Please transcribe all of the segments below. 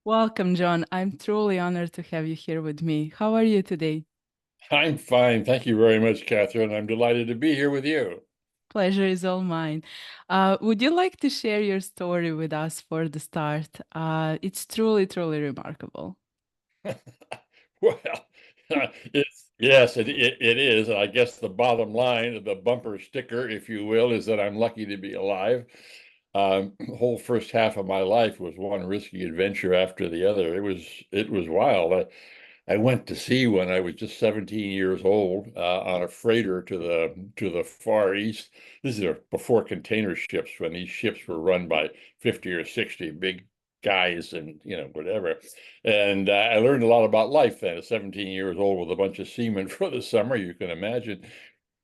Welcome, John. I'm truly honored to have you here with me. How are you today? I'm fine. Thank you very much, Catherine. I'm delighted to be here with you. Pleasure is all mine. Would you like to share your story with us for the start? It's truly remarkable. Well, it is. And I guess the bottom line, the bumper sticker, if you will, is that I'm lucky to be alive. The whole first half of my life was one risky adventure after the other. It was wild. I went to sea when I was just 17 years old on a freighter to the Far East. This is before container ships, when these ships were run by 50 or 60 big guys and whatever. And I learned a lot about life then at 17 years old with a bunch of seamen for the summer, you can imagine.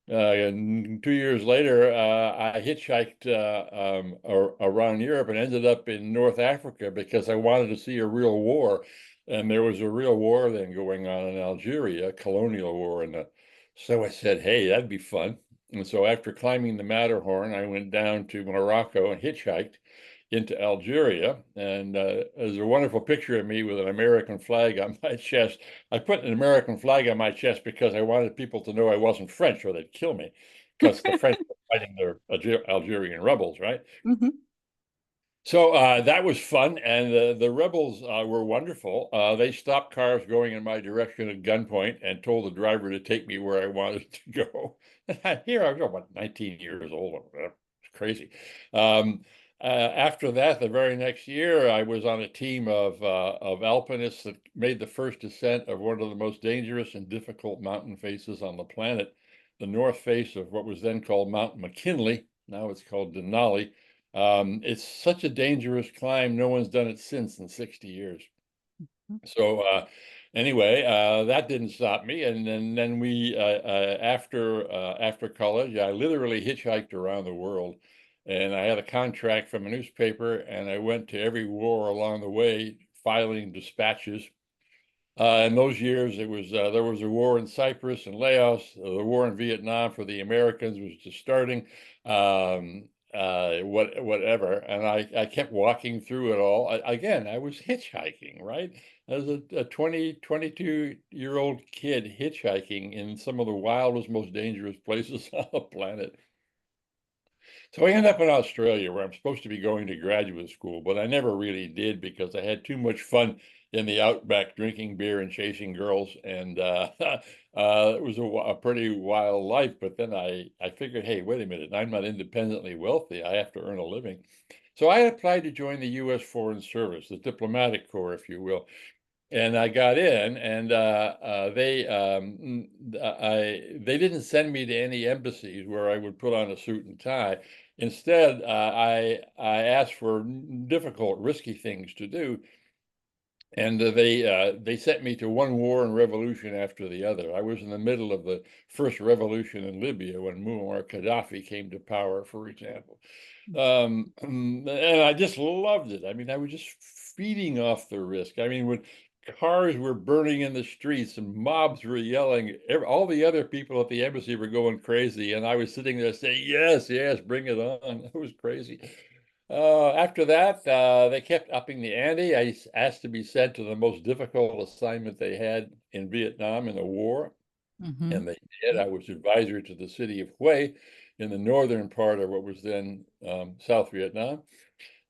And 2 years later, I hitchhiked around Europe and ended up in North Africa because I wanted to see a real war. And there was a real war then going on in Algeria, a colonial war. So I said, hey, that'd be fun. And so after climbing the Matterhorn, I went down to Morocco and hitchhiked into Algeria. And there's a wonderful picture of me with an American flag on my chest. I put an American flag on my chest because I wanted people to know I wasn't French or they'd kill me, because the French were fighting their Algerian rebels, right? Mhm. So that was fun, and the rebels were wonderful. They stopped cars going in my direction at gunpoint and told the driver to take me where I wanted to go. Here I go, about 19 years old. It's crazy. After that, the very next year, I was on a team of alpinists that made the first ascent of one of the most dangerous and difficult mountain faces on the planet, the north face of what was then called Mount McKinley. Now it's called Denali. It's such a dangerous climb. No one's done it since in 60 years. So anyway, that didn't stop me. And then we after college, I literally hitchhiked around the world, and I had a contract from a newspaper, and I went to every war along the way, filing dispatches. In those years, there was a war in Cyprus and Laos. The war in Vietnam for the Americans was just starting. Whatever, and I kept walking through it all. Again, I was hitchhiking, right? As a 22-year-old kid hitchhiking in some of the wildest, most dangerous places on the planet. So I ended up in Australia where I'm supposed to be going to graduate school, but I never really did because I had too much fun in the outback drinking beer and chasing girls. And it was a pretty wild life. But then I figured, hey, wait a minute, I'm not independently wealthy. I have to earn a living. So I applied to join the U.S. Foreign Service, the diplomatic corps, if you will. And I got in, and they didn't send me to any embassies where I would put on a suit and tie. Instead, I asked for difficult, risky things to do, and they sent me to one war and revolution after the other. I was in the middle of the first revolution in Libya when Muammar Gaddafi came to power, for example. And I just loved it. I mean, I was just feeding off the risk. I mean, when cars were burning in the streets and mobs were yelling, all the other people at the embassy were going crazy, and I was sitting there saying, "Yes, yes, bring it on." It was crazy. After that, they kept upping the ante. I asked to be sent to the most difficult assignment they had in Vietnam in the war, Mhm. and they did. I was advisor to the city of Hue in the northern part of what was then South Vietnam.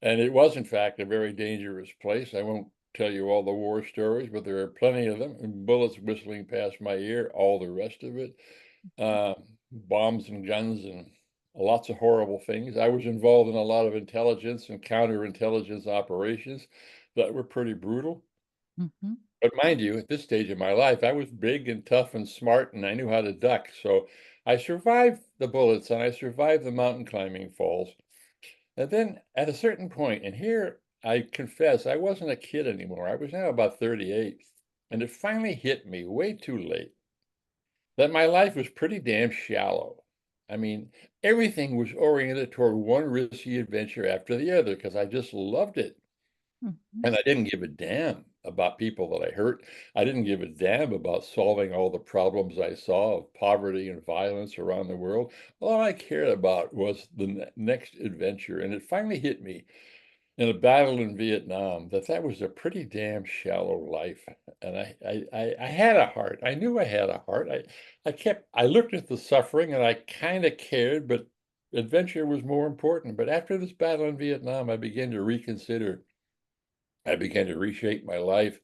And it was, in fact, a very dangerous place. I won't tell you all the war stories, but there are plenty of them, and bullets whistling past my ear, all the rest of it, uh, bombs and guns and lots of horrible things. I was involved in a lot of intelligence and counterintelligence operations that were pretty brutal. Mhm. But mind you, at this stage of my life, I was big and tough and smart, and I knew how to duck. So I survived the bullets and I survived the mountain climbing falls. And then at a certain point, and here I confess, I wasn't a kid anymore. I was now about 38. And it finally hit me way too late that my life was pretty damn shallow. I mean, everything was oriented toward one risky adventure after the other because I just loved it. Mhm. And I didn't give a damn about people that I hurt. I didn't give a damn about solving all the problems I saw of poverty and violence around the world. All I cared about was the next adventure. And it finally hit me. in a battle in Vietnam that that was a pretty damn shallow life. And I had a heart. I knew I had a heart. I looked at the suffering and I kind of cared, but adventure was more important. But after this battle in Vietnam, I began to reconsider. I began to reshape my life.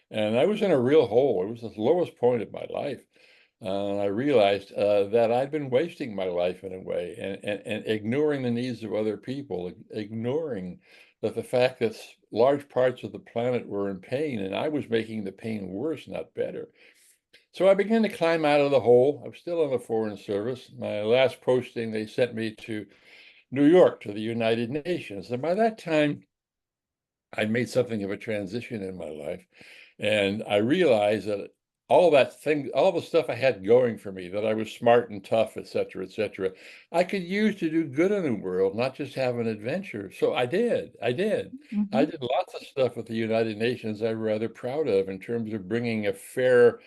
And I was in a real hole. It was the lowest point of my life. I realized that I'd been wasting my life in a way and ignoring the needs of other people, ignoring that the fact that large parts of the planet were in pain and I was making the pain worse, not better. So I began to climb out of the hole. I'm still in the Foreign Service. My last posting, they sent me to New York to the United Nations. And by that time, I'd made something of a transition in my life. And I realized that all that thing, all the stuff I had going for me, that I was smart and tough, et cetera, I could use to do good in the world, not just have an adventure. So I did. I did. I Mhm. did lots of stuff with the United Nations I'm rather proud of in terms of bringing a fair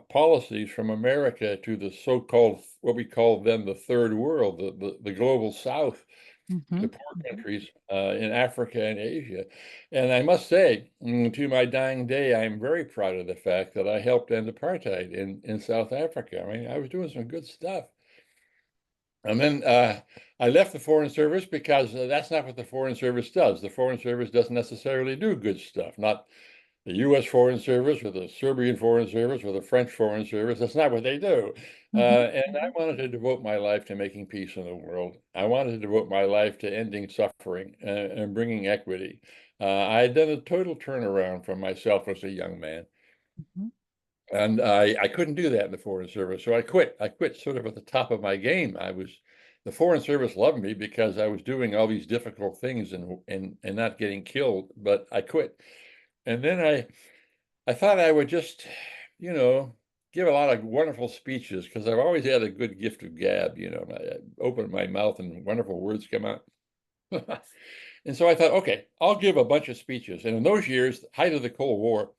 policies from America to the so-called, what we call then the third world, the global South, the Mhm. poor Mhm. countries in Africa and Asia. And I must say, to my dying day, I'm very proud of the fact that I helped end apartheid in South Africa. I mean, I was doing some good stuff. And then I left the Foreign Service because that's not what the Foreign Service does. The Foreign Service doesn't necessarily do good stuff, not the U.S. Foreign Service or the Serbian Foreign Service or the French Foreign Service. That's not what they do. Mhm. And I Mhm. wanted to devote my life to making peace in the world. I wanted to devote my life to ending suffering and bringing equity. I had done a total turnaround from myself as a young man. Mhm. And I couldn't do that in the Foreign Service. So I quit. I quit sort of at the top of my game. The Foreign Service loved me because I was doing all these difficult things and not getting killed, but I quit. And then I thought I would just, you know, give a lot of wonderful speeches because I've always had a good gift of gab, I open my mouth and wonderful words come out. And so I thought, okay, I'll give a bunch of speeches. And in those years, height of the Cold War,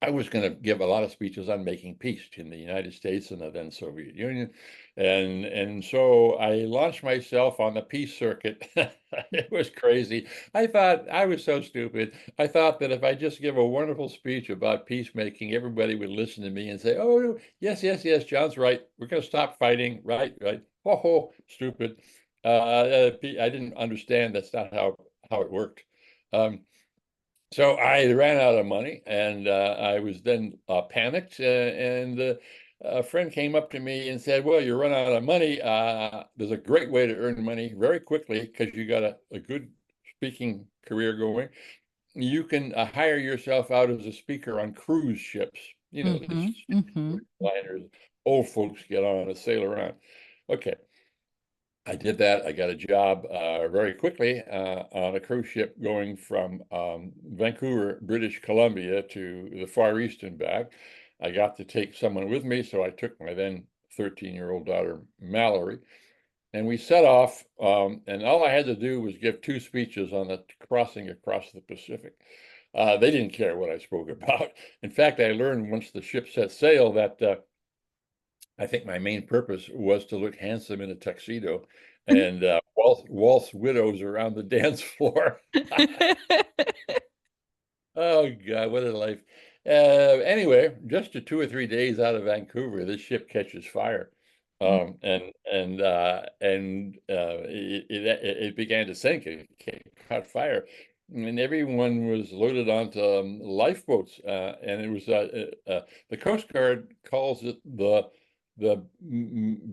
I was going to give a lot of speeches on making peace in the United States and the then Soviet Union. And so I launched myself on the peace circuit. It was crazy. I thought I was so stupid. I thought that if I just give a wonderful speech about peacemaking, everybody would listen to me and say, oh, yes, yes, yes, John's right. We're going to stop fighting. Right, right. Oh, stupid. I didn't understand that's not how it worked. Um, so I ran out of money, and I was then panicked. And a friend came up to me and said, "Well, you run out of money. There's a great way to earn money very quickly because you got a good speaking career going. You can hire yourself out as a speaker on cruise ships. You know, these Mhm. Mhm. liners, old folks get on and sail around." Okay. I did that. I got a job very quickly on a cruise ship going from Vancouver, British Columbia to the Far East and back. I got to take someone with me, so I took my then 13-year-old daughter, Mallory, and we set off. And all I had to do was give two speeches on the crossing across the Pacific. They didn't care what I spoke about. In fact, I learned once the ship set sail that I think my main purpose was to look handsome in a tuxedo and waltz widows around the dance floor. Oh God, what a life! Anyway, just 2 or 3 days out of Vancouver, this ship catches fire, it began to sink. It caught fire, and everyone was loaded onto lifeboats, and it was the Coast Guard calls it the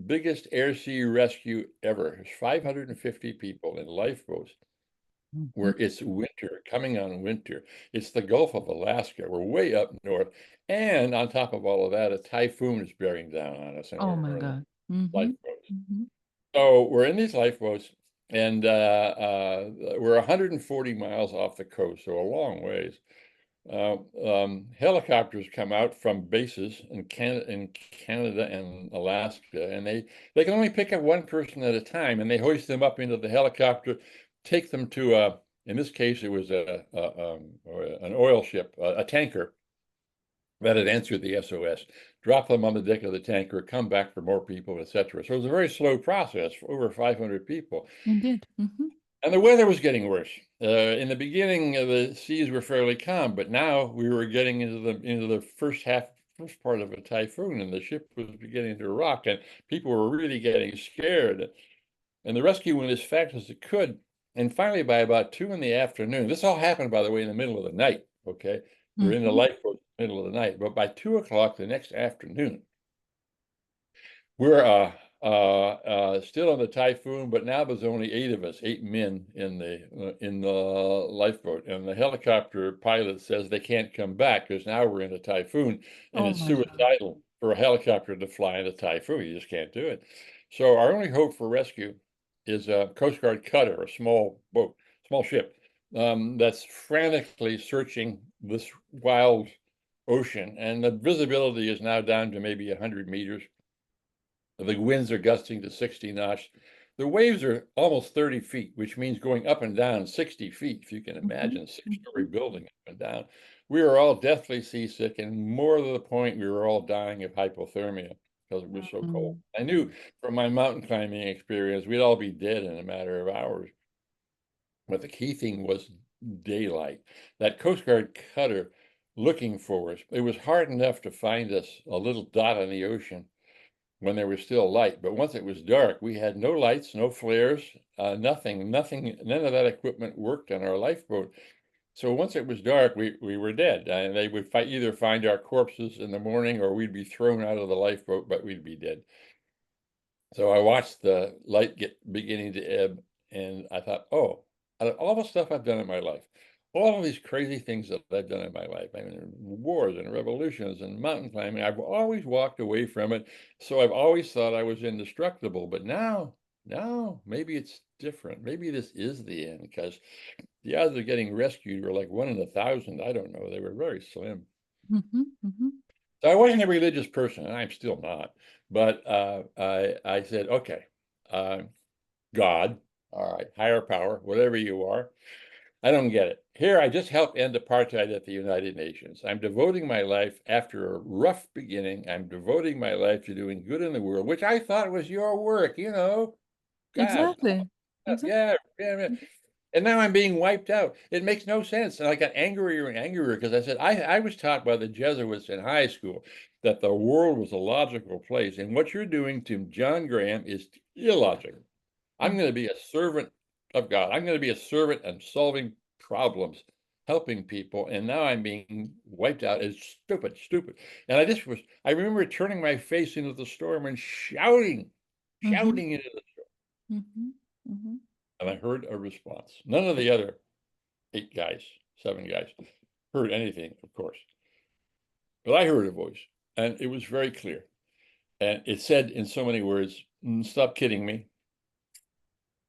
biggest air sea rescue ever. There's 550 people in lifeboats Mhm. where it's winter, coming on winter. It's the Gulf of Alaska. We're way up north. And on top of all of that, a typhoon is bearing down on us, and Oh my we're in God. Mhm. lifeboats. Mhm. So we're in these lifeboats, and we're 140 miles off the coast, so a long ways. Helicopters come out from bases in Canada and Alaska, and they can only pick up one person at a time, and they hoist them up into the helicopter, take them to in this case, it was an oil ship, a tanker that had answered the SOS, drop them on the deck of the tanker, come back for more people, etc. So it was a very slow process for over 500 people. Indeed. Mhm. And the weather was getting worse. In the beginning, the seas were fairly calm, but now we were getting into the first part of a typhoon, and the ship was beginning to rock, and people were really getting scared. And the rescue went as fast as it could. And finally, by about 2 in the afternoon, this all happened, by the way, in the middle of the night. Okay, we're in the Mhm. lifeboat in the middle of the night, but by 2 o'clock the next afternoon, we're still in the typhoon, but now there's only 8 of us, 8 men in the lifeboat, and the helicopter pilot says they can't come back because now we're in a typhoon, and Oh it's my God. suicidal for a helicopter to fly in a typhoon. You just can't do it. So our only hope for rescue is a Coast Guard cutter, a small boat, small ship, that's frantically searching this wild ocean, and the visibility is now down to maybe 100 meters. The winds are gusting to 60 knots. The waves are almost 30 feet, which means going up and down 60 feet, if you can Mhm. imagine, six-story Mhm. building up and down. We were all deathly seasick, and more to the point, we were all dying of hypothermia because it was so cold. Mm. I knew from my mountain climbing experience, we'd all be dead in a matter of hours. But the key thing was daylight. That Coast Guard cutter looking for us, it was hard enough to find us a little dot on the ocean when there was still light. But once it was dark, we had no lights, no flares, nothing, none of that equipment worked on our lifeboat. So once it was dark, we were dead. And they would either find our corpses in the morning or we'd be thrown out of the lifeboat, but we'd be dead. So I watched the light beginning to ebb, and I thought, oh, out of all the stuff I've done in my life, all of these crazy things that I've done in my life, I mean, wars and revolutions and mountain climbing, I've always walked away from it. So I've always thought I was indestructible. But now, maybe it's different. Maybe this is the end because the odds of getting rescued were like 1 in 1,000. I don't know. They were very slim. Mhm. Mhm. So I wasn't a religious person, and I'm still not. But I said, okay, uh, God, all right, higher power, whatever you are, I don't get it. Here, I just helped end apartheid at the United Nations. I'm devoting my life after a rough beginning. I'm devoting my life to doing good in the world, which I thought was your work, God, Exactly. Exactly. yeah, yeah, yeah. And now I'm being wiped out. It makes no sense. And I got angrier and angrier because I said, I was taught by the Jesuits in high school that the world was a logical place. And what you're doing to John Graham is illogical. I'm going to be a servant of God. I'm going to be a servant and solving problems, helping people. And now I'm being wiped out as stupid, stupid. And I remember turning my face into the storm and shouting, Mhm. shouting into the storm. Mhm. Mhm. And I heard a response. None of the other 8 guys, 7 guys, heard anything, of course. But I heard a voice, and it was very clear. And it said in so many words, stop kidding me.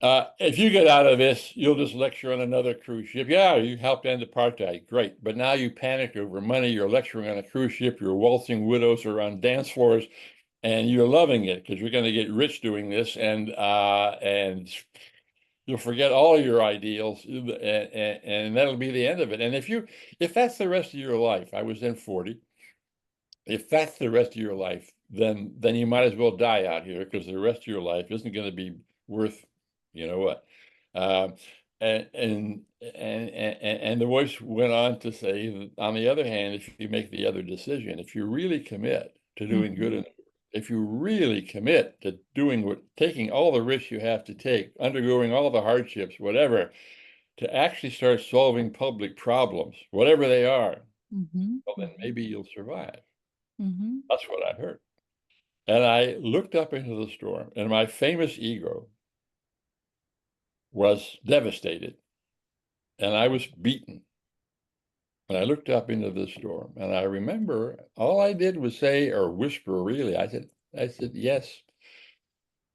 If you get out of this, you'll just lecture on another cruise ship. Yeah, you helped end apartheid. Great. But now you panic over money. You're lecturing on a cruise ship. You're waltzing widows around dance floors, and you're loving it because you're going to get rich doing this. And you'll forget all your ideals, and that'll be the end of it. And if that's the rest of your life, I was then 40. If that's the rest of your life, then you might as well die out here because the rest of your life isn't going to be worth, you know what. Um, and the voice went on to say, on the other hand, if you make the other decision, if you really commit to doing good, Mhm. and if you really commit to taking all the risks you have to take, undergoing all the hardships, whatever, to actually start solving public problems, whatever they are, Mhm. well, then Mhm. maybe you'll survive. Mhm. That's what I heard. And I looked up into the storm, and my famous ego was devastated, and I was beaten. And I looked up into the storm, and I remember all I did was say, or whisper, really. I said, yes,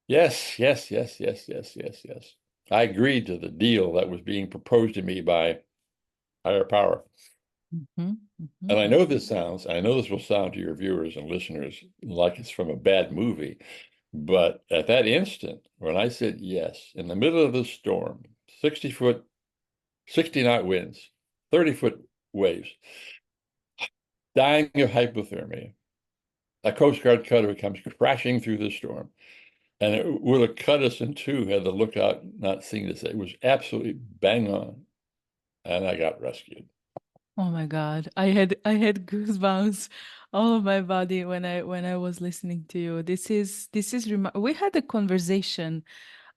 yes, yes, yes, yes, yes, yes, yes. I agreed to the deal that was being proposed to me by higher power. Mhm. And Mhm. I know this will sound to your viewers and listeners like it's from a bad movie, but at that instant, when I said yes, in the middle of the storm, 60-foot, 60-knot winds, 30-foot waves, dying of hypothermia, a Coast Guard cutter comes crashing through the storm. and it would have cut us in two had the lookout not seen us. It was absolutely bang on, and I got rescued. Oh my God. I had goosebumps all of my body when I was listening to you. We had a conversation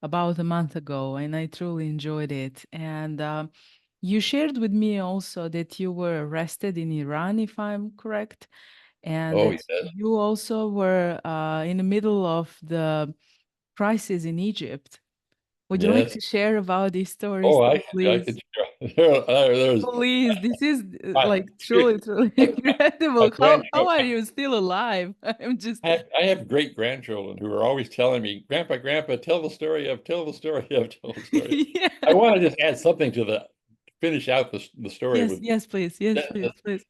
about a month ago, and I truly enjoyed it. And you shared with me also that you were arrested in Iran, if I'm correct, and Oh that yes, you also were in the middle of the crisis in Egypt. Would you like yes. to share about these stories Oh, too, I please? could. There's Please, this is I, like truly, truly my incredible. How grandchildren. are you still alive? I'm just I have great grandchildren who are always telling me, Grandpa, Grandpa, tell the story of, tell the story. I yeah. want to just add something to finish out the story Yes, with. yes, please. Yes, that- please, that- please.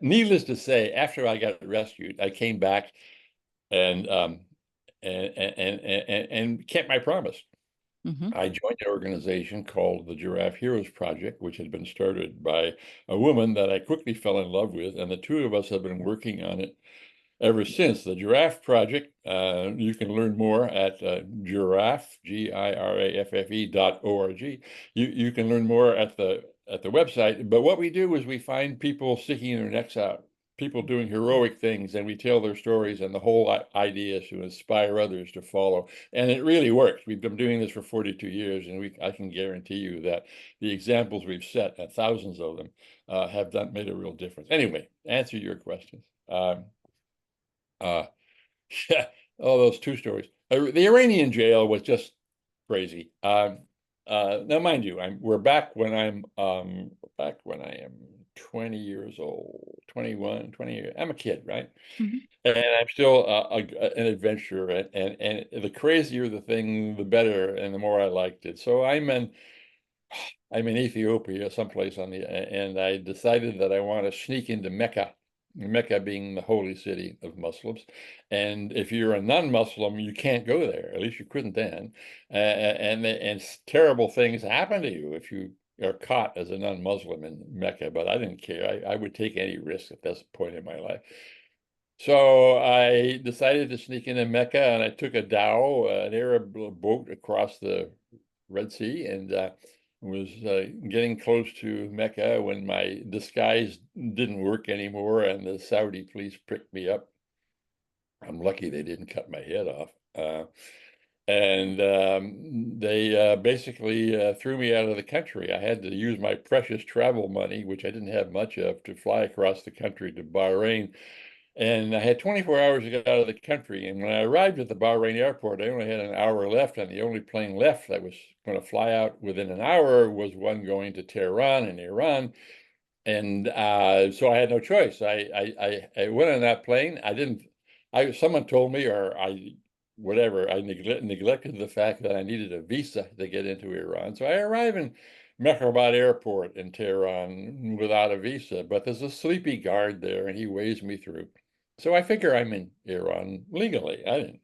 Needless to say, after I got rescued, I came back and and kept my promise. Mm-hmm. I joined an organization called the Giraffe Heroes Project, which had been started by a woman that I quickly fell in love with, and the two of us have been working on it ever since. The Giraffe Project, you can learn more at giraffe, GIRAFFE.org. You can learn more at the website. But what we do is we find people sticking their necks out, people doing heroic things, and we tell their stories. And the whole idea is to inspire others to follow. And it really works. We've been doing this for 42 years, and I can guarantee you that the examples we've set, and thousands of them, have made a real difference. Anyway, answer your questions. Uh, yeah, all those two stories. The Iranian jail was just crazy. Now, mind you, we're back when I am 20 years old, 21, 20 years. I'm a kid, right? Mm-hmm. And I'm still an adventurer, and the crazier the thing, the better, and the more I liked it. So I'm in Ethiopia, someplace and I decided that I want to sneak into Mecca, Mecca being the holy city of Muslims. And if you're a non-Muslim, you can't go there. At least you couldn't then. And terrible things happen to you if you are caught as a non-Muslim in Mecca. But I didn't care. I would take any risk at this point in my life. So I decided to sneak into Mecca, and I took a dhow, an Arab boat across the Red Sea, and was getting close to Mecca when my disguise didn't work anymore, and the Saudi police picked me up. I'm lucky they didn't cut my head off. And they basically threw me out of the country. I had to use my precious travel money, which I didn't have much of, to fly across the country to Bahrain, and I had 24 hours to get out of the country. And when I arrived at the Bahrain airport, I only had an hour left, and the only plane left that was going to fly out within an hour was one going to Tehran in Iran. And so I had no choice. I went on that plane. I didn't. Someone told me, or whatever. I neglected the fact that I needed a visa to get into Iran. So I arrive in Mehrabad Airport in Tehran without a visa. But there's a sleepy guard there, and he waves me through. So I figure I'm in Iran legally. I didn't.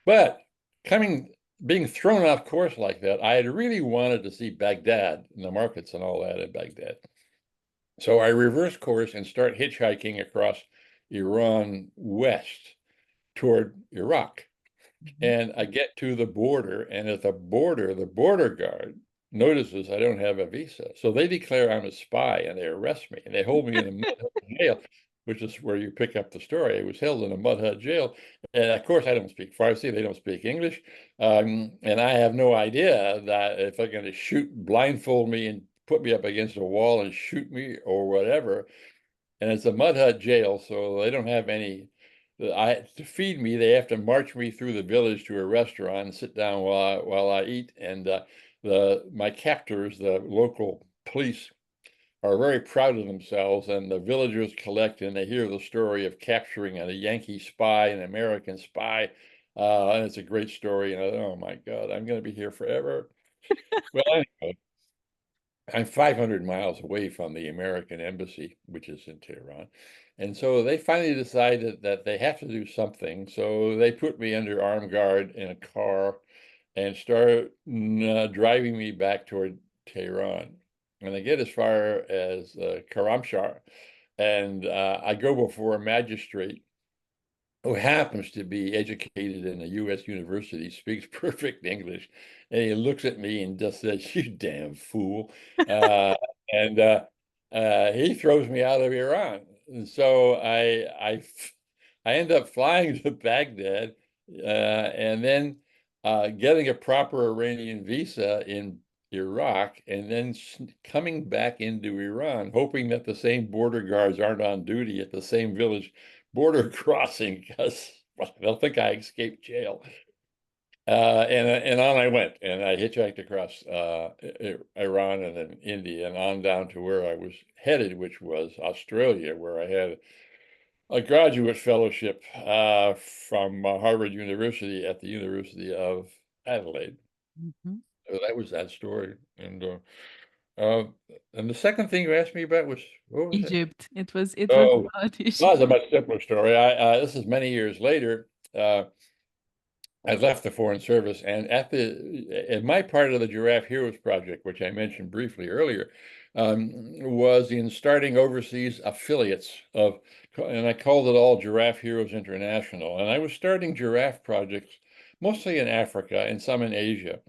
But being thrown off course like that, I had really wanted to see Baghdad and the markets and all that in Baghdad. So I reverse course and start hitchhiking across Iran west toward Iraq. And I get to the border, and at the border guard notices I don't have a visa. So they declare I'm a spy and they arrest me and they hold me in a mud hut jail, which is where you pick up the story. I was held in a mud hut jail. And of course, I don't speak Farsi, they don't speak English. And I have no idea that if they're going to blindfold me and put me up against a wall and shoot me or whatever, and it's a mud hut jail, so they don't have any. To feed me, they have to march me through the village to a restaurant and sit down while I eat. And the my captors, the local police, are very proud of themselves. And the villagers collect and they hear the story of capturing a Yankee spy, an American spy, and it's a great story. And oh my God, I'm going to be here forever. Well, anyway, I'm 500 miles away from the American embassy, which is in Tehran. And so they finally decided that they have to do something. So they put me under armed guard in a car and start driving me back toward Tehran. And I get as far as Karamshar, and I go before a magistrate who happens to be educated in a U.S. university, speaks perfect English, and he looks at me and just says, "You damn fool," uh, and he throws me out of Iran. And so I end up flying to Baghdad, and then getting a proper Iranian visa in Iraq, and then coming back into Iran, hoping that the same border guards aren't on duty at the same village border crossing because they'll think I escaped jail. And on I went, and I hitchhiked across Iran and then India and on down to where I was headed, which was Australia, where I had a graduate fellowship from Harvard University at the University of Adelaide. Mhm. So that was that story. Uh, and the second thing you asked me about was, what was it? Egypt. It was Oh, about well, Egypt. that's a much simpler story. This is many years later. I left the Foreign Service, and in my part of the Giraffe Heroes Project, which I mentioned briefly earlier, was in starting overseas affiliates of, and I called it all Giraffe Heroes International. And I was starting giraffe projects mostly in Africa and some in Asia,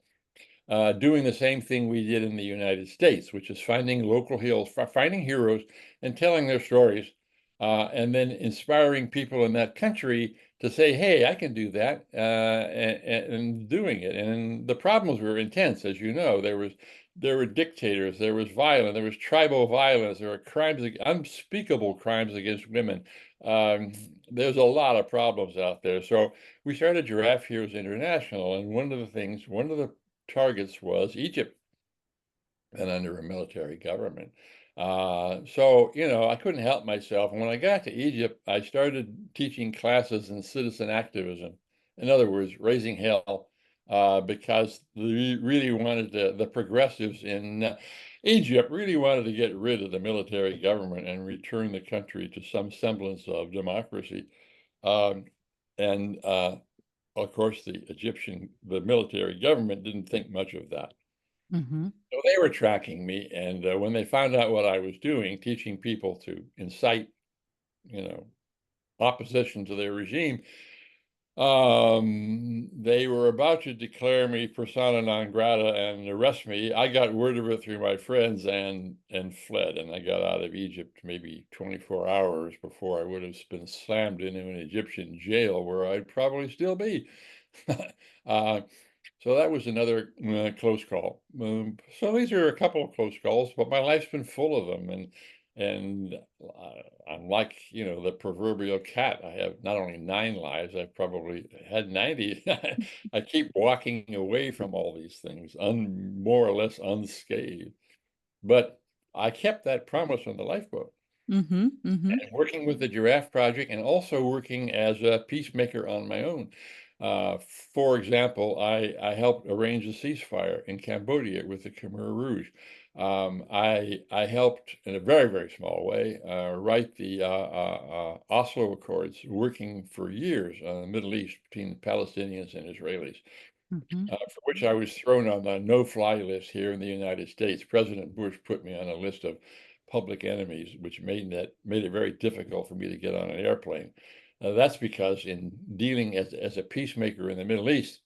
doing the same thing we did in the United States, which is finding local heroes, finding heroes and telling their stories, and then inspiring people in that country to say, "Hey, I can do that," and doing it. And the problems were intense, as you know. There were dictators, there was violence, there was tribal violence, there were crimes, unspeakable crimes against women. Um, there's a lot of problems out there. So we started Giraffe Heroes International, and one of the targets was Egypt and under a military government. So, I couldn't help myself. And when I got to Egypt, I started teaching classes in citizen activism. In other words, raising hell, because they really wanted the progressives in Egypt really wanted to get rid of the military government and return the country to some semblance of democracy. Um, and of course, the military government didn't think much of that. Hmm. So they were tracking me, and when they found out what I was doing, teaching people to incite, you know, opposition to their regime, they were about to declare me persona non grata and arrest me. I got word of it through my friends and fled, and I got out of Egypt maybe 24 hours before I would have been slammed into an Egyptian jail where I'd probably still be. uh, so that was another close call. So these are a couple of close calls, but my life's been full of them, and I'm like, the proverbial cat. I have not only 9 lives, I've probably had 90. I keep walking away from all these things, more or less unscathed. But I kept that promise on the lifeboat. Hmm. Hmm. And working with the Giraffe Project and also working as a peacemaker on my own. For example, I helped arrange a ceasefire in Cambodia with the Khmer Rouge. I helped in a very, very small way write the Oslo Accords, working for years on the Middle East between the Palestinians and Israelis, Hmm. for which I was thrown on the no-fly list here in the United States. President Bush put me on a list of public enemies, which made it very difficult for me to get on an airplane. That's because in dealing as a peacemaker in the Middle East,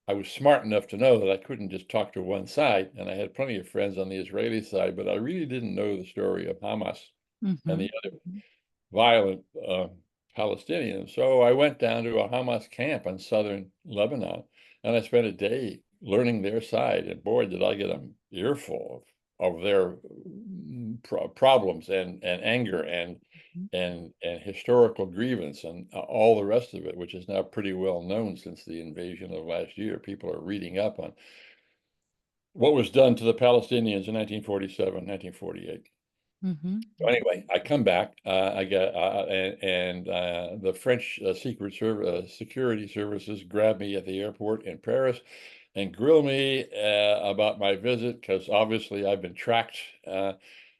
I was smart enough to know that I couldn't just talk to one side, and I had plenty of friends on the Israeli side, but I really didn't know the story of Hamas and Hmm. the other violent Palestinians. So I went down to a Hamas camp in southern Lebanon, and I spent a day learning their side. And boy, did I get an earful of their problems and anger and historical grievance and all the rest of it, which is now pretty well known since the invasion of last year. People are reading up on what was done to the Palestinians in 1947, 1948. Hmm. So anyway, I come back. I get the French security services grab me at the airport in Paris and grill me about my visit because obviously I've been tracked.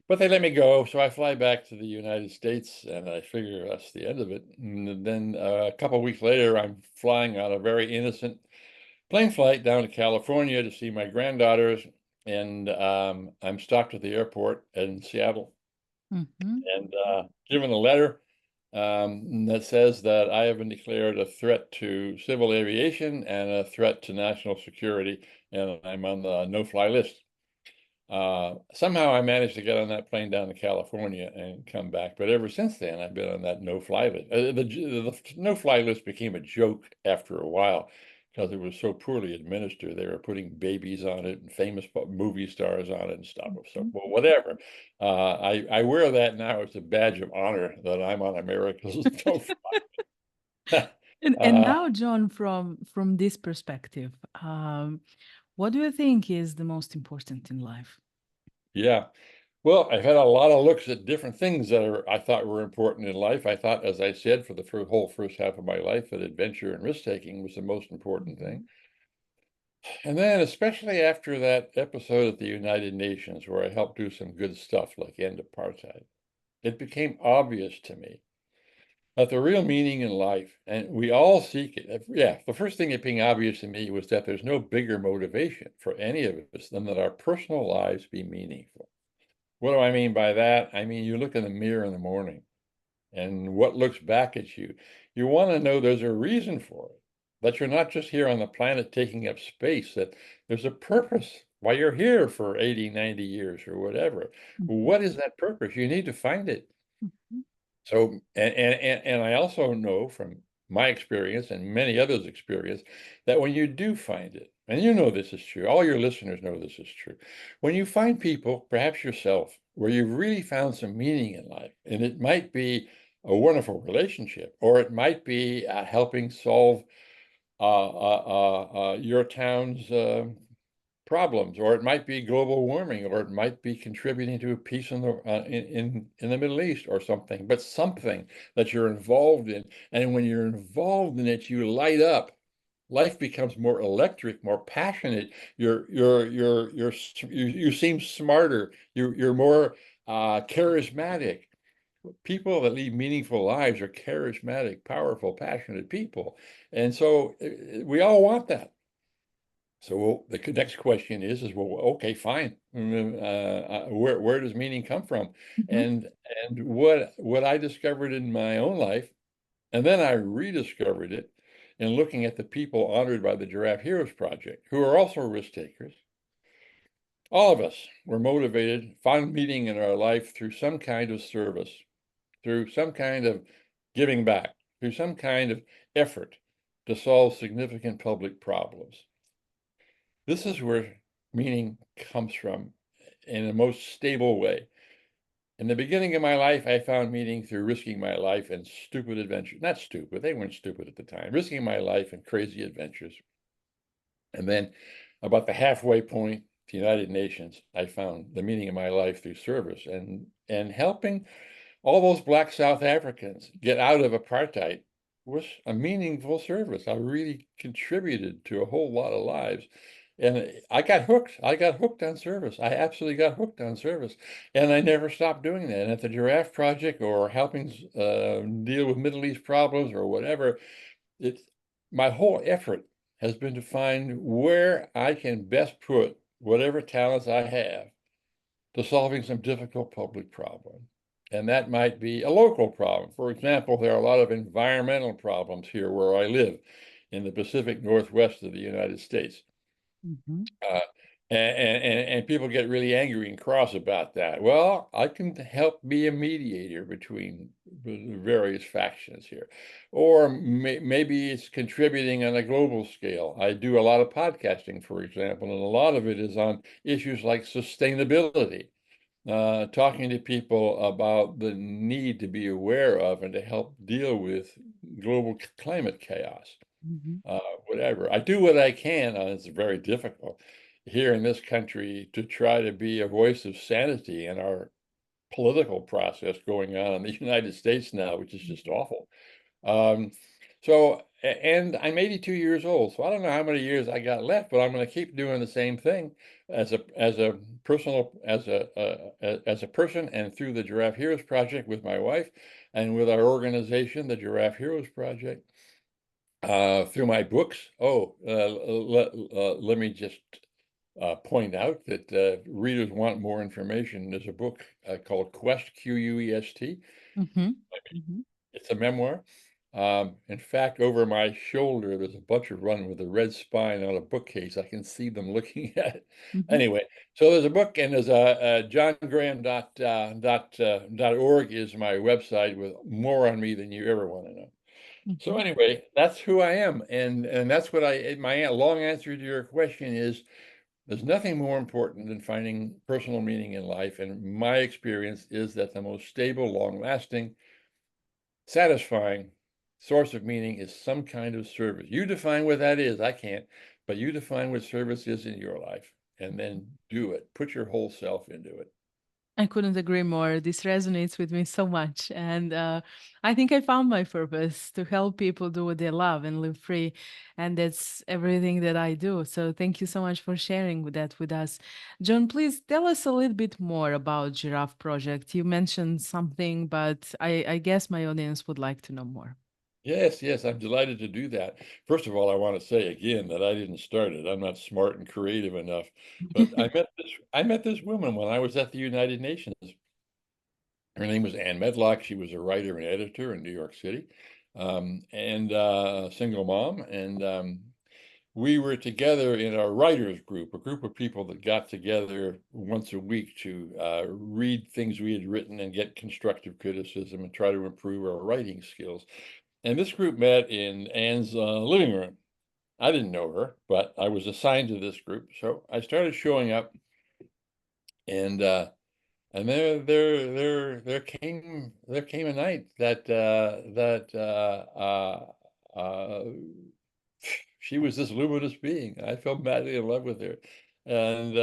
But they let me go, so I fly back to the United States, and I figure that's the end of it. And then a couple of weeks later, I'm flying on a very innocent plane flight down to California to see my granddaughters, and I'm stopped at the airport in Seattle Hmm. and given a letter that says that I have been declared a threat to civil aviation and a threat to national security, and I'm on the no-fly list. Somehow I managed to get on that plane down to California and come back. But ever since then, I've been on that no-fly list. The no-fly list became a joke after a while because it was so poorly administered. They were putting babies on it and famous movie stars on it and stuff. So, Mhm. well, whatever. I wear that now as a badge of honor that I'm on America's no-fly. And Uh, now, John, from this perspective, what do you think is the most important in life? yeah. Well, I've had a lot of looks at different things that I thought were important in life. I thought, as I said, for the whole first half of my life, that adventure and risk-taking was the most important thing. Mhm. And then, especially after that episode at the United Nations, where I helped do some good stuff like end apartheid, it became obvious to me that the real meaning in life, and we all seek it. Yeah, the first thing that became obvious to me was that there's no bigger motivation for any of us than that our personal lives be meaningful. What do I mean by that? I mean, you look in the mirror in the morning and what looks back at you. You want to know there's a reason for it, that you're not just here on the planet taking up space, that there's a purpose why you're here for 80, 90 years or whatever. Mhm. What is that purpose? You need to find it. Mhm. So, and I also know from my experience and many others' experience that when you do find it, and you know this is true, all your listeners know this is true, when you find people, perhaps yourself, where you've really found some meaning in life, and it might be a wonderful relationship, or it might be helping solve your town's problems, or it might be global warming, or it might be contributing to peace in the in the Middle East or something, but something that you're involved in. And when you're involved in it, you light up. Life becomes more electric, more passionate. You seem smarter. You're more charismatic. People that lead meaningful lives are charismatic, powerful, passionate people. And so we all want that. So the next question is well, okay, fine. Where does meaning come from? Mhm. And what I discovered in my own life, and then I rediscovered it in looking at the people honored by the Giraffe Heroes Project, who are also risk takers. All of us were motivated, found meaning in our life through some kind of service, through some kind of giving back, through some kind of effort to solve significant public problems. This is where meaning comes from in the most stable way. In the beginning of my life, I found meaning through risking my life in stupid adventures. Not stupid, they weren't stupid at the time, risking my life in crazy adventures. And then about the halfway point, the United Nations, I found the meaning of my life through service and helping all those Black South Africans get out of apartheid was a meaningful service. I really contributed to a whole lot of lives. And I got hooked. I got hooked on service. I absolutely got hooked on service. And I never stopped doing that. And at the Giraffe Project or helping deal with Middle East problems or whatever, it's my whole effort has been to find where I can best put whatever talents I have to solving some difficult public problem. And that might be a local problem. For example, there are a lot of environmental problems here where I live in the Pacific Northwest of the United States. Mhm. Uh, and people get really angry and cross about that. Well, I can help be a mediator between the various factions here. Or maybe it's contributing on a global scale. I do a lot of podcasting, for example, and a lot of it is on issues like sustainability, talking to people about the need to be aware of and to help deal with global climate chaos, Mhm. uh, whatever. I do what I can, and it's very difficult here in this country to try to be a voice of sanity in our political process going on in the United States now, which is just awful. Um, and I'm 82 years old, so I don't know how many years I got left, but I'm going to keep doing the same thing as a personal as a person and through the Giraffe Heroes Project with my wife and with our organization, the Giraffe Heroes Project, through my books. Let me just point out that readers want more information. There's a book called Quest, Quest. Mhm. Mhm. It's a memoir. In fact, over my shoulder, there's a bunch of run with a red spine on a bookcase. I can see them looking at it. Hmm. Anyway, so there's a book, and there's a johngraham.org is my website with more on me than you ever want to know. So Hmm. anyway, that's who I am, and that's what my long answer to your question is there's nothing more important than finding personal meaning in life, and my experience is that the most stable, long-lasting, satisfying source of meaning is some kind of service. You define what that is. I can't, but you define what service is in your life and then do it. Put your whole self into it. I couldn't agree more. This resonates with me so much. And I think I found my purpose to help people do what they love and live free. And that's everything that I do. So thank you so much for sharing with that with us. John, please tell us a little bit more about Giraffe Project. You mentioned something, but I guess my audience would like to know more. Yes, yes, I'm delighted to do that. First of all, I want to say again that I didn't start it. I'm not smart and creative enough. But I met this woman when I was at the United Nations. Her name was Ann Medlock. She was a writer and editor in New York City, and a single mom. And we were together in a writers group, a group of people that got together once a week to read things we had written and get constructive criticism and try to improve our writing skills. And this group met in Anne's living room. I didn't know her, but I was assigned to this group. So I started showing up, and there came a night that she was this luminous being. I fell madly in love with her, and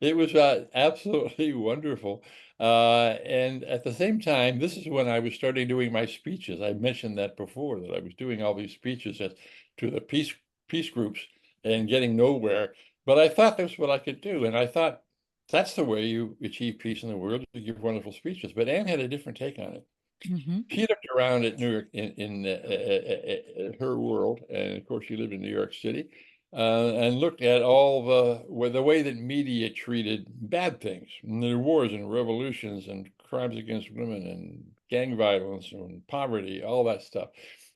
it was absolutely wonderful. And at the same time, this is when I was starting doing my speeches. I mentioned that before, that I was doing all these speeches to the peace groups and getting nowhere. But I thought that's what I could do, and I thought that's the way you achieve peace in the world. You give wonderful speeches. But Anne had a different take on it. Hmm. She looked around at New York in her world, and of course, she lived in New York City, and looked at all the way that media treated bad things, and the wars and revolutions and crimes against women and gang violence and poverty, all that stuff.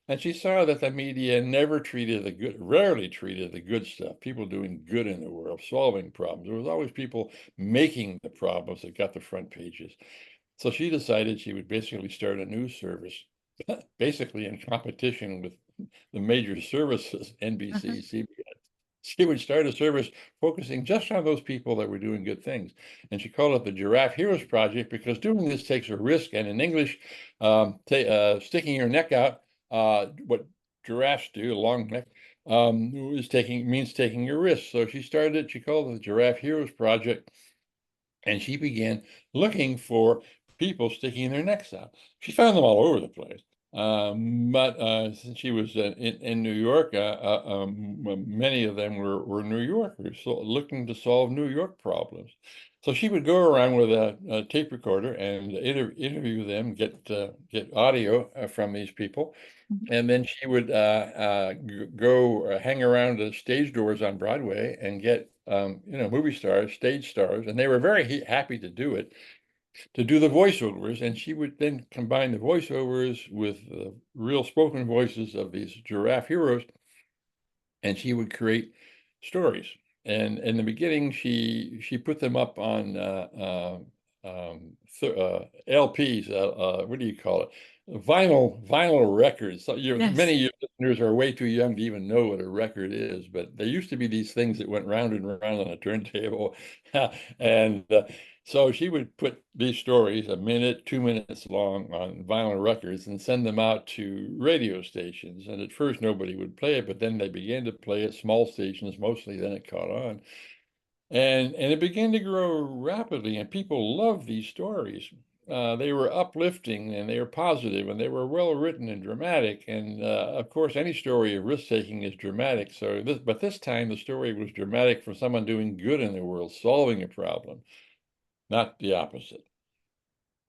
And she saw that the media never treated the good, rarely treated the good stuff, people doing good in the world, solving problems. There was always people making the problems that got the front pages. So she decided she would basically start a news service, basically in competition with the major services, Uh-huh. NBC, CBS. She would start a service focusing just on those people that were doing good things. And she called it the Giraffe Heroes Project because doing this takes a risk. And in English, sticking your neck out, what giraffes do, a long neck, means taking a risk. So she started it, she called it the Giraffe Heroes Project, and she began looking for people sticking their necks out. She found them all over the place. But since she was in New York, many of them were New Yorkers, so looking to solve New York problems. So she would go around with a tape recorder and interview them, get audio from these people, and then she would go hang around the stage doors on Broadway and get, movie stars, stage stars, and they were very happy to do it, to do the voiceovers. And she would then combine the voiceovers with the real spoken voices of these giraffe heroes, and she would create stories. And in the beginning, she put them up on LPs. What do you call it? Vinyl records. So many Yes. of your listeners are way too young to even know what a record is, but there used to be these things that went round and round on a turntable, and so she would put these stories, a minute, 2 minutes long, on vinyl records and send them out to radio stations. And at first, nobody would play it, but then they began to play it, small stations mostly, then it caught on. And it began to grow rapidly, and people loved these stories. They were uplifting and they were positive and they were well written and dramatic. And of course, any story of risk taking is dramatic. But this time the story was dramatic for someone doing good in the world, solving a problem, not the opposite.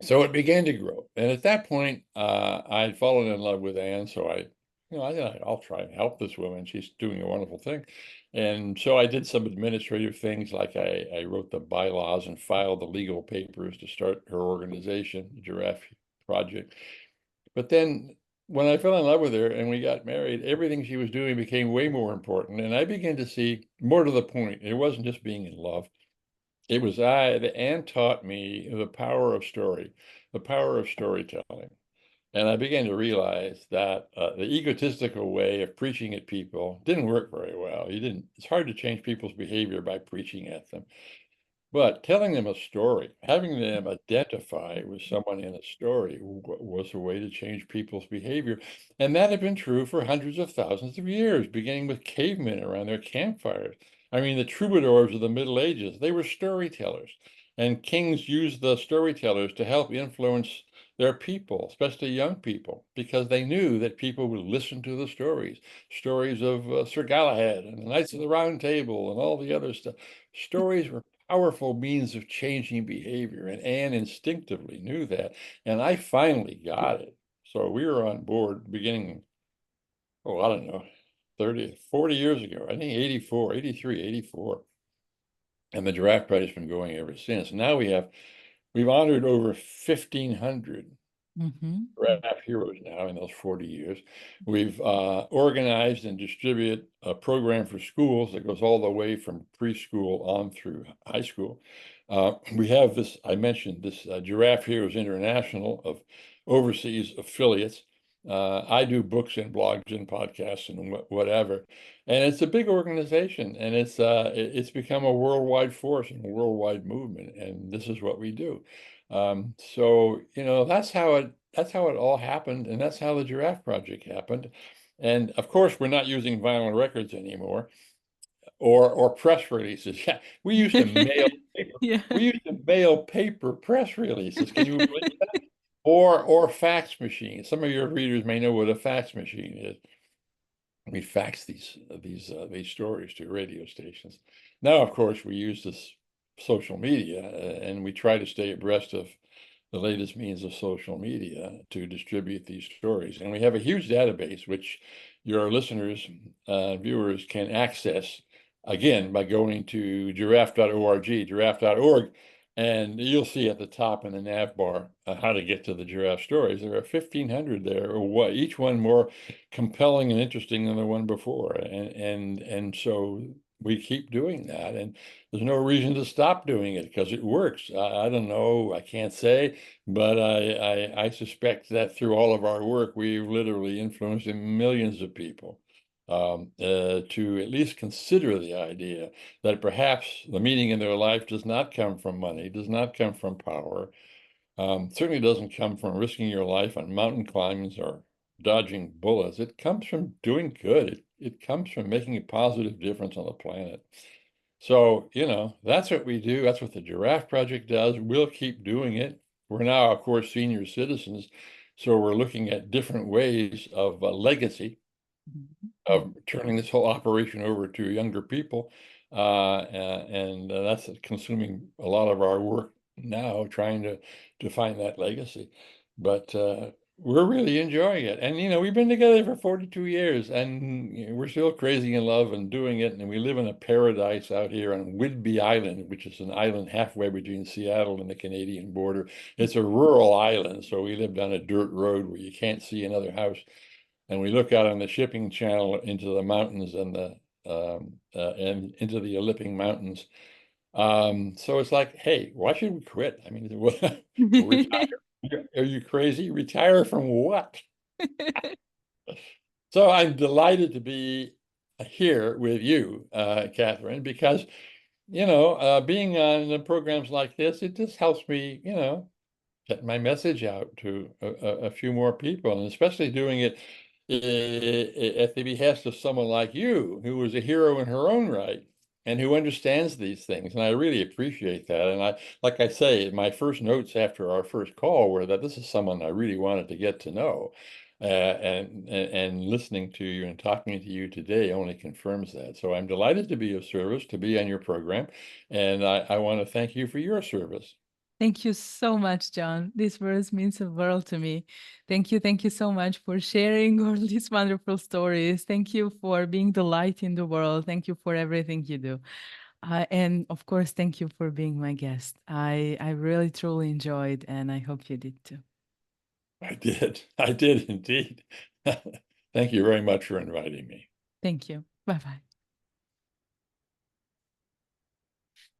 So it began to grow. And at that point, I'd fallen in love with Anne. So I thought I'll try and help this woman. She's doing a wonderful thing. And so I did some administrative things, like I wrote the bylaws and filed the legal papers to start her organization, the Giraffe Project. But then when I fell in love with her and we got married, everything she was doing became way more important. And I began to see more to the point. It wasn't just being in love. It was Anne taught me the power of story, the power of storytelling. And I began to realize that the egotistical way of preaching at people didn't work very well. You didn't, it's hard to change people's behavior by preaching at them. But telling them a story, having them identify with someone in a story was a way to change people's behavior. And that had been true for hundreds of thousands of years, beginning with cavemen around their campfires. I mean, the troubadours of the Middle Ages, they were storytellers. And kings used the storytellers to help influence their people, especially young people, because they knew that people would listen to the stories, stories of Sir Galahad and the Knights of the Round Table and all the other stuff. Stories were powerful means of changing behavior. And Anne instinctively knew that. And I finally got it. So we were on board beginning, oh, I don't know, 30, 40 years ago. I think 84, 83, 84. And the Giraffe Project's been going ever since. Now we've honored over 1,500 Mm-hmm. Giraffe Heroes now in those 40 years. We've organized and distribute a program for schools that goes all the way from preschool on through high school. We have this, I mentioned this Giraffe Heroes International of overseas affiliates. I do books and blogs and podcasts and whatever. And it's a big organization, and it's become a worldwide force and a worldwide movement. And this is what we do. So, that's how it all happened, and that's how the Giraffe Project happened. And of course, we're not using vinyl records anymore or press releases. Yeah, we used to mail paper. Yeah. We used to mail paper press releases. Can you believe that? Or fax machines. Some of your readers may know what a fax machine is. We fax these stories to radio stations. Now, of course, we use this social media, and we try to stay abreast of the latest means of social media to distribute these stories. And we have a huge database, which your listeners, viewers can access, again, by going to giraffe.org, and you'll see at the top in the nav bar how to get to the giraffe stories. There are 1,500 there, or what, each one more compelling and interesting than the one before. And so we keep doing that. And there's no reason to stop doing it because it works. I don't know, I can't say, but I suspect that through all of our work, we've literally influenced millions of people to at least consider the idea that perhaps the meaning in their life does not come from money, does not come from power, certainly doesn't come from risking your life on mountain climbs or dodging bullets. It comes from doing good. It comes from making a positive difference on the planet. So, that's what we do. That's what the Giraffe Project does. We'll keep doing it. We're now, of course, senior citizens. So we're looking at different ways of legacy, of turning this whole operation over to younger people. And that's consuming a lot of our work now, trying to find that legacy. But we're really enjoying it. And, we've been together for 42 years, and we're still crazy in love and doing it. And we live in a paradise out here on Whidbey Island, which is an island halfway between Seattle and the Canadian border. It's a rural island, so we live down a dirt road where you can't see another house, and we look out on the shipping channel into the mountains and into the Ilipping Mountains. So it's like, hey, why should we quit? I mean, retire? Are you crazy? Retire from what? So I'm delighted to be here with you, Catherine, because being on the programs like this, it just helps me, get my message out to a few more people, and especially doing it at the behest of someone like you, who was a hero in her own right and who understands these things. And I really appreciate that. And like I say, my first notes after our first call were that this is someone I really wanted to get to know. And listening to you and talking to you today only confirms that. So I'm delighted to be of service, to be on your program. And I want to thank you for your service. Thank you so much, John. These words means a world to me. Thank you so much for sharing all these wonderful stories. Thank you for being the light in the world. Thank you for everything you do. And of course, thank you for being my guest. I really truly enjoyed, and I hope you did too. I did. I did indeed. Thank you very much for inviting me. Thank you. Bye bye.